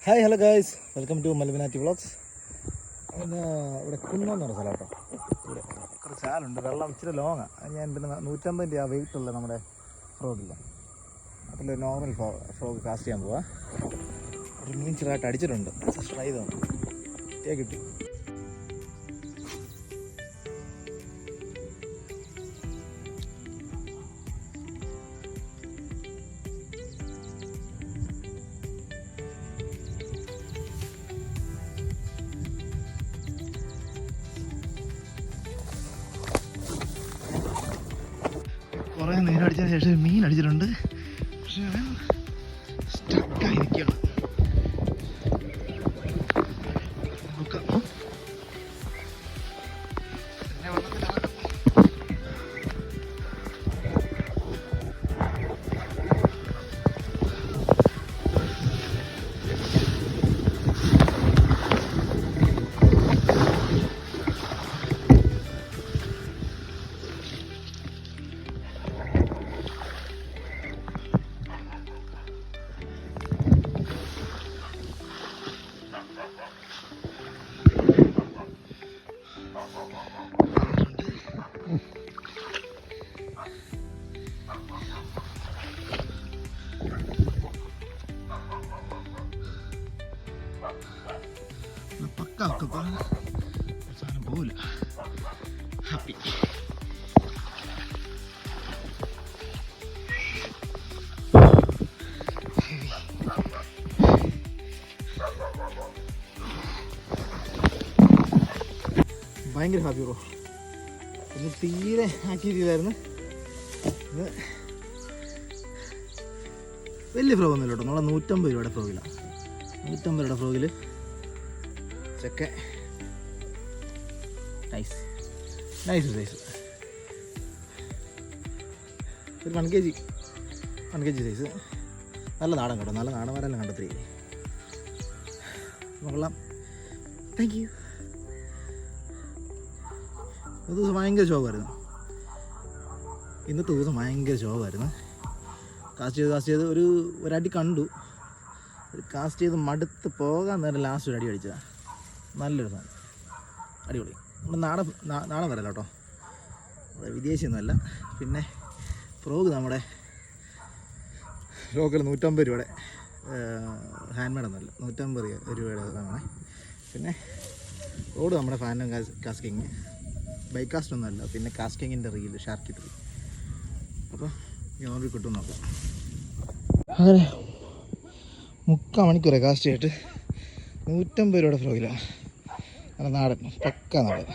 Hi hello guys, welcome to മൽവിനാറ്റി vlogs. ഇന്ന് ഇവിടെ കുന്നെന്ന് പറഞ്ഞ സ്ഥലം കേട്ടോ. ഇവിടെ കുറച്ച് ചാലുണ്ട്, വെള്ളം ഇച്ചിരി ലോങ്ങാണ്. ഞാൻ പിന്നെ 150 രൂപ വെയിറ്റുള്ള നമ്മുടെ ഫ്രോഗില്ല, അതിൽ നോർമൽ ഫ്രോഗ് കാസ്റ്റ് ചെയ്യാൻ പോവാ. ഒരു മീൻ ചെറുതായിട്ട് അടിച്ചിട്ടുണ്ട്, ട്രൈ ചെയ്തോ കിട്ടി. കുറേ നേരം അടിച്ചതിന് ശേഷം മീൻ അടിച്ചിട്ടുണ്ട്, പക്ഷേ അവൻ സ്റ്റക്കായി നിൽക്കുകയാണ്. പക്ക സാധനം പോവില്ല. ഹാപ്പി. ഭയങ്കര ഹാപ്പി ബ്രോ. ഇന്ന് തീരെ ആക്കിയിട്ടില്ലായിരുന്നു. ഇത് വലിയ ഫ്രോഗ് ഒന്നുമില്ല കേട്ടോ. നമ്മളെ 150 രൂപയുടെ ഫ്രോഗിലാണ്. 150 രൂപയുടെ ഫ്രോഗിൽ ചെക്ക നൈസ് സൈസ്. ഒരു 1 kg സൈസ്. നല്ല നാടൻ കേട്ടോ, നല്ല നാടൻ വരെല്ലാം കണ്ടെത്തി കൊള്ളാം. Thank you. ഒരു ദിവസം ഭയങ്കര ശോകമായിരുന്നു. ഇന്നത്തെ ദിവസം ഭയങ്കര ശോകമായിരുന്നു. കാസ്റ്റ് ചെയ്ത് ഒരടി കണ്ടു. കാസ്റ്റ് ചെയ്ത് മടുത്ത് പോകാൻ നേരം ലാസ്റ്റ് ഒരു അടി അടിച്ചതാണ്. നല്ലൊരു സാധനം, അടിപൊളി. നമ്മുടെ നാടൻ വരല്ല കേട്ടോ, നമ്മുടെ വിദേശിയൊന്നുമല്ല. പിന്നെ ഫ്രോഗ് നമ്മുടെ ലോക്കൽ 150 രൂപയുടെ ഹാൻഡ് മെയ്ഡൊന്നുമല്ല, 150 രൂപയുടെ ഇതാണ്. പിന്നെ റോഡ് നമ്മുടെ ഫാനും കാസ്കിങ്, ബൈക്ക് കാസ്റ്റ് ഒന്നുമല്ല. പിന്നെ കാസ്കിങ്ങിൻ്റെ റീല്, ഷാർക്കി 3. അപ്പോൾ ഞാൻ കിട്ടും നോക്കാം. അങ്ങനെ 3/4 മണിക്കൂറെ കാസ്റ്റ് ചെയ്തിട്ട് 150 രൂപയുടെ ഫ്രോഗിലാണ്. നല്ല നാടൻ, പക്ക നാടൻ.